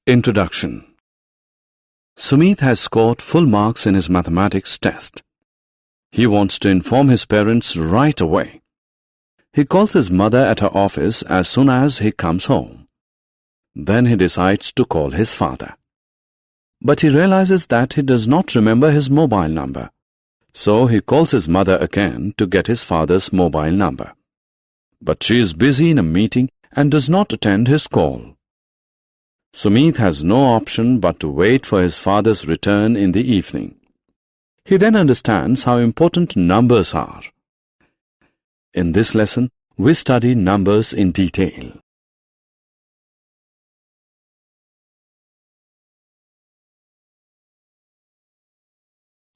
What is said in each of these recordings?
Introduction. Sumit has scored full marks in his mathematics test. He wants to inform his parents right away. He calls his mother at her office as soon as he comes home. Then he decides to call his father. But he realizes that he does not remember his mobile number. So he calls his mother again to get his father's mobile number. But she is busy in a meeting and does not attend his call. Sumit has no option but to wait for his father's return in the evening. He then understands how important numbers are. In this lesson, we study numbers in detail.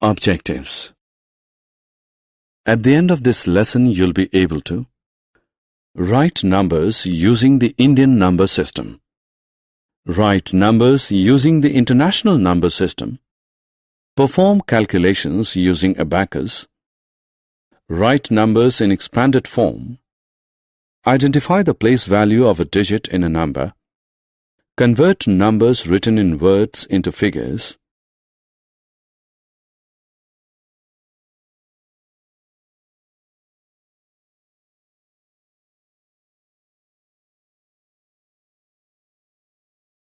Objectives. At the end of this lesson, you'll be able to write numbers using the Indian number system. Write numbers using the international number system. Perform calculations using abacus. Write numbers in expanded form. Identify the place value of a digit in a number. Convert numbers written in words into figures.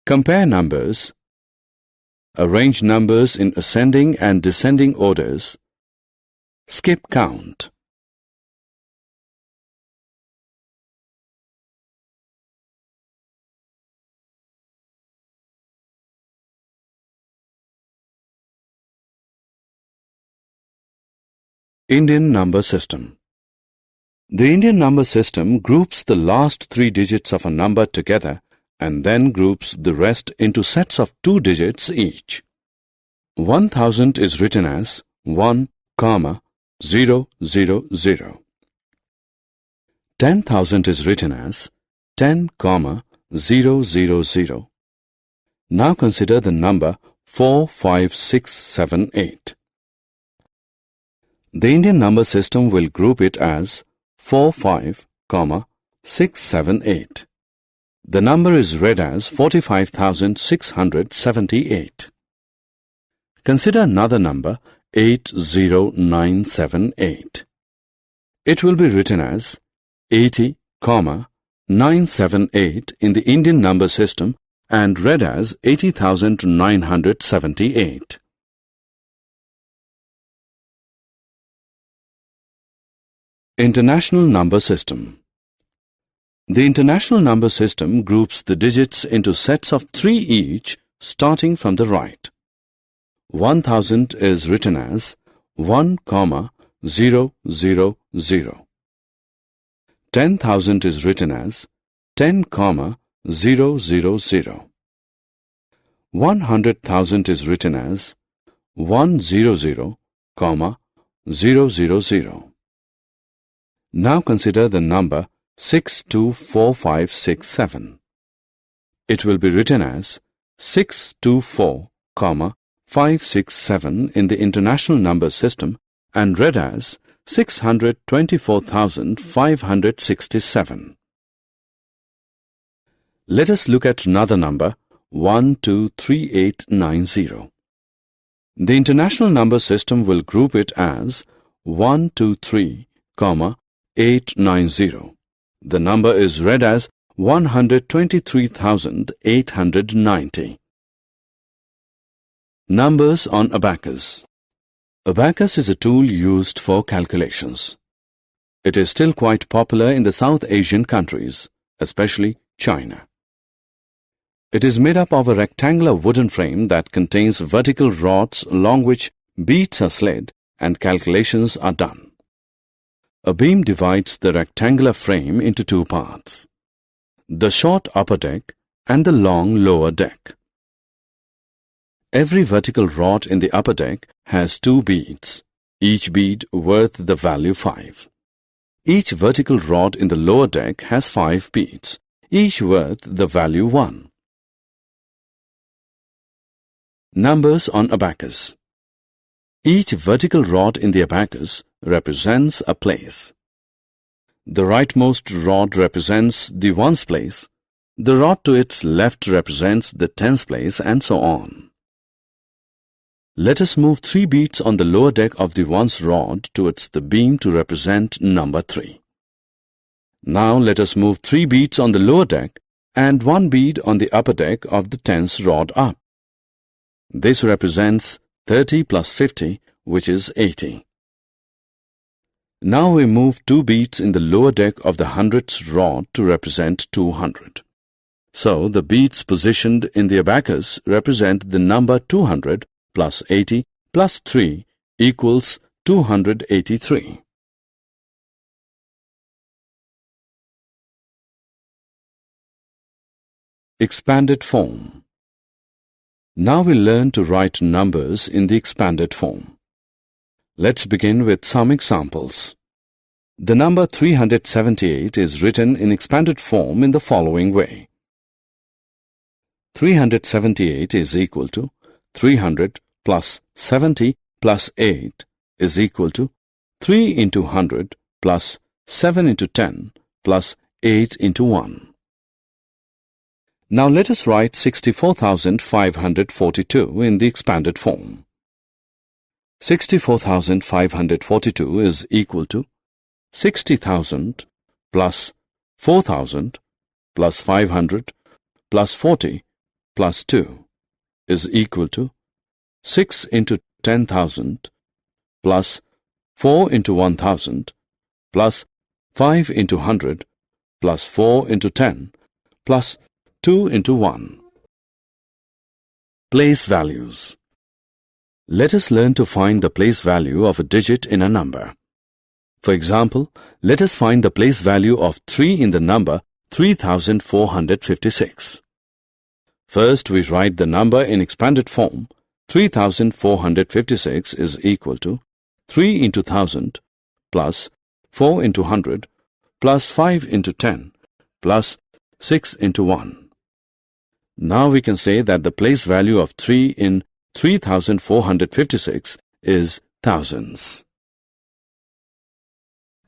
Compare numbers. Arrange numbers in ascending and descending orders. Skip count. Indian number system. The Indian number system groups the last 3 digits of a number together and then groups the rest into sets of 2 digits each. 1000 is written as 1, 0, 0, 0. 10,000 is written as 10, 0, 0, 0. Now consider the number 4, 5, 6, 7, 8. The Indian number system will group it as 4, 5, 6, 7, 8. The number is read as 45,678. Consider another number 80978. It will be written as 80, 978 in the Indian number system and read as 80,978. International number system. The international number system groups the digits into sets of 3 each, starting from the right. 1000 is written as 1, 0, 0, 0. 10,000 is written as 10, 0, 0, 0. 100,000 is written as 100, 000. Now consider the number 624567. It will be written as 624, 567 in the international number system and read as 624,567. Let us look at another number 123890. The international number system will group it as 123, 890. The number is read as 123,890. Numbers on abacus. Abacus is a tool used for calculations. It is still quite popular in the South Asian countries, especially China. It is made up of a rectangular wooden frame that contains vertical rods along which beads are slid and calculations are done. A beam divides the rectangular frame into 2 parts, the short upper deck and the long lower deck. Every vertical rod in the upper deck has 2 beads, each bead worth the value 5. Each vertical rod in the lower deck has 5 beads, each worth the value 1. Numbers on abacus. Each vertical rod in the abacus represents a place. The rightmost rod represents the ones place, The rod to its left represents the tens place and so on. Let us move 3 beads on the lower deck of the ones rod towards the beam to represent number 3. Now let us move 3 beads on the lower deck and 1 bead on the upper deck of the tens rod up. This represents 30 plus 50, which is 80. Now we move 2 beads in the lower deck of the hundredths rod to represent 200. So the beads positioned in the abacus represent the number 200 plus 80 plus 3 equals 283. Expanded form. Now we learn to write numbers in the expanded form. Let's begin with some examples. The number 378 is written in expanded form in the following way. 378 is equal to 300 plus 70 plus 8 is equal to 3 into 100 plus 7 into 10 plus 8 into 1. Now let us write 64,542 in the expanded form. 64,542 is equal to 60,000 plus 4,000 plus 500 plus 40 plus 2 is equal to 6 into 10,000 plus 4 into 1,000 plus 5 into 100 plus 4 into 10 plus 2 into 1. Place values. Let us learn to find the place value of a digit in a number. For example, let us find the place value of 3 in the number 3,456. First, we write the number in expanded form. 3,456 is equal to 3 into 1000 plus 4 into 100 plus 5 into 10 plus 6 into 1. Now we can say that the place value of 3 in 3,456 is thousands.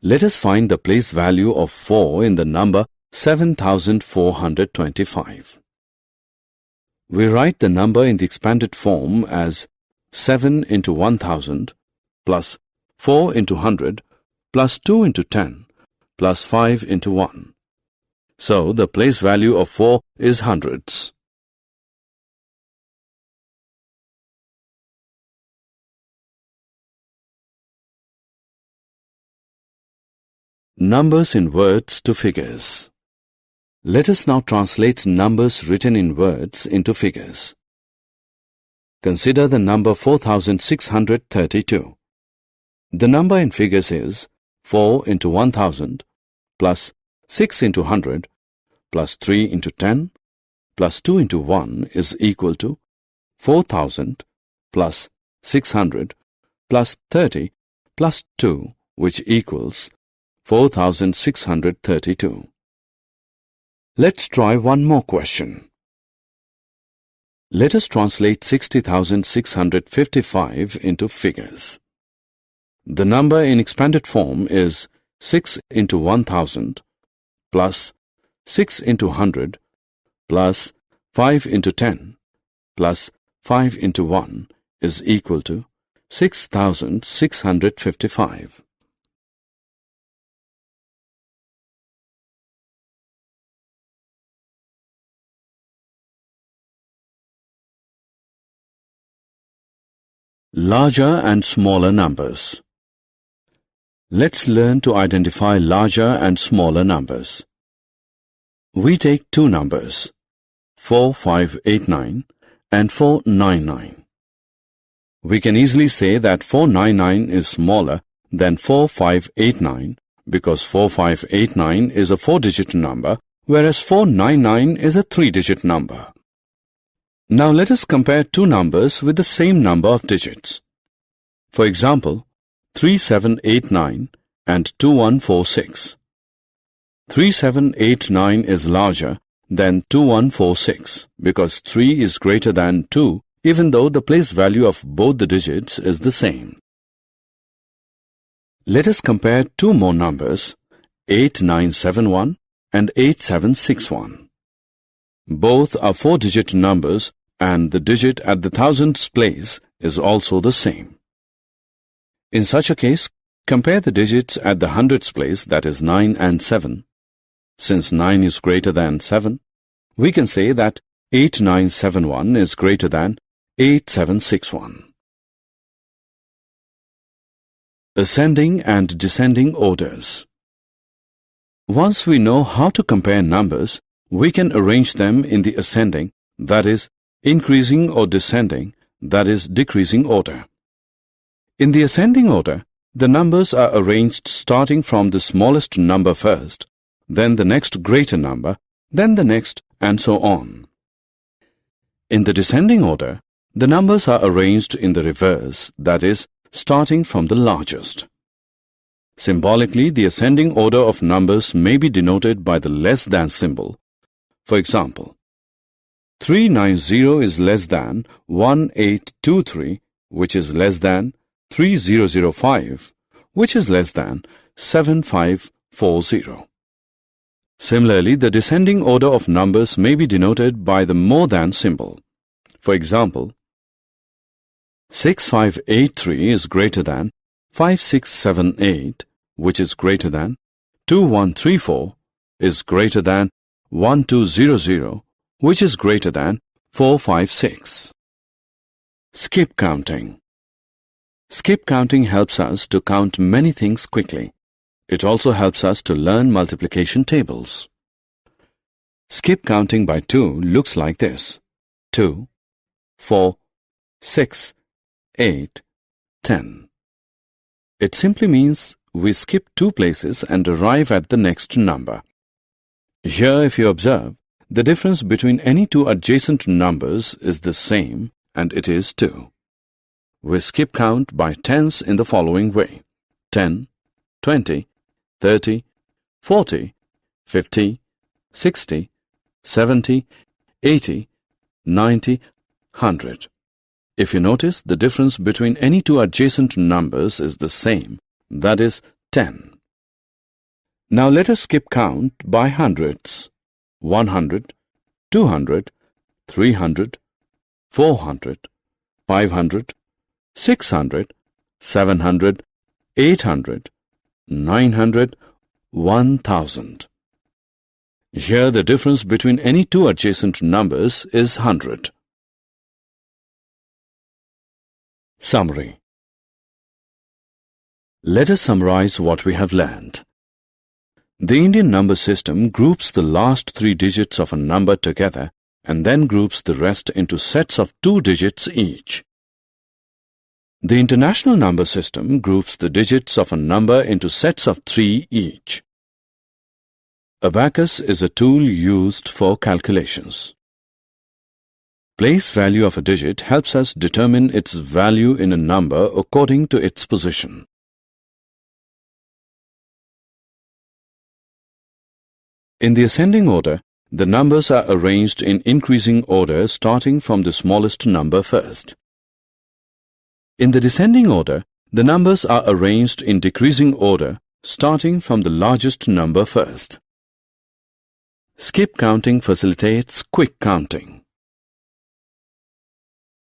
Let us find the place value of 4 in the number 7,425. We write the number in the expanded form as 7 into 1,000 plus 4 into 100 plus 2 into 10 plus 5 into 1. So the place value of 4 is hundreds. Numbers in words to figures. Let us now translate numbers written in words into figures. Consider the number 4,632. The number in figures is 4 into 1,000 plus 6 into 100 plus 3 into 10 plus 2 into 1 is equal to 4,000 plus 600 plus 30 plus 2, which equals 4,632. Let's try one more question. Let us translate 60,655 into figures. The number in expanded form is 6 into 1,000 plus 6 into 100 plus 5 into 10 plus 5 into 1 is equal to 6,655. Larger and smaller numbers. Let's learn to identify larger and smaller numbers. We take two numbers, 4589 and 499. We can easily say that 499 is smaller than 4589 because 4589 is a 4-digit number, whereas 499 is a 3-digit number. Now let us compare two numbers with the same number of digits. For example, 3789 and 2146. 3789 is larger than 2146 because 3 is greater than 2, even though the place value of both the digits is the same. Let us compare two more numbers, 8971 and 8761. Both are 4-digit numbers and the digit at the thousandths place is also the same. In such a case, compare the digits at the hundredths place, that is 9 and 7. Since 9 is greater than 7, we can say that 8971 is greater than 8761. Ascending and descending orders. Once we know how to compare numbers, we can arrange them in the ascending, that is, increasing, or descending, that is, decreasing order. In the ascending order, the numbers are arranged starting from the smallest number first, then the next greater number, then the next, and so on. In the descending order, the numbers are arranged in the reverse, that is, starting from the largest. Symbolically, the ascending order of numbers may be denoted by the less than symbol. For example, 390 is less than 1823, which is less than 3005, which is less than 7540. Similarly, the descending order of numbers may be denoted by the more than symbol. For example, 6583 is greater than 5678, which is greater than 2134, is greater than 1200, which is greater than 456. Skip counting. Skip counting helps us to count many things quickly. It also helps us to learn multiplication tables. Skip counting by 2 looks like this: 2, 4, 6, 8, 10. It simply means we skip 2 places and arrive at the next number. Here, if you observe, the difference between any 2 adjacent numbers is the same, and it is 2. We skip count by tens in the following way: 10, 20, 30, 40, 50, 60, 70, 80, 90, 100. If you notice, the difference between any 2 adjacent numbers is the same, that is 10. Now let us skip count by hundreds: 100, 200, 300, 400, 500, 600, 700, 800, 900, 1000. Here the difference between any 2 adjacent numbers is 100. Summary. Let us summarize what we have learned. The Indian number system groups the last 3 digits of a number together and then groups the rest into sets of 2 digits each. The International number system groups the digits of a number into sets of 3 each. Abacus is a tool used for calculations. Place value of a digit helps us determine its value in a number according to its position. In the ascending order, the numbers are arranged in increasing order starting from the smallest number first. In the descending order, the numbers are arranged in decreasing order starting from the largest number first. Skip counting facilitates quick counting.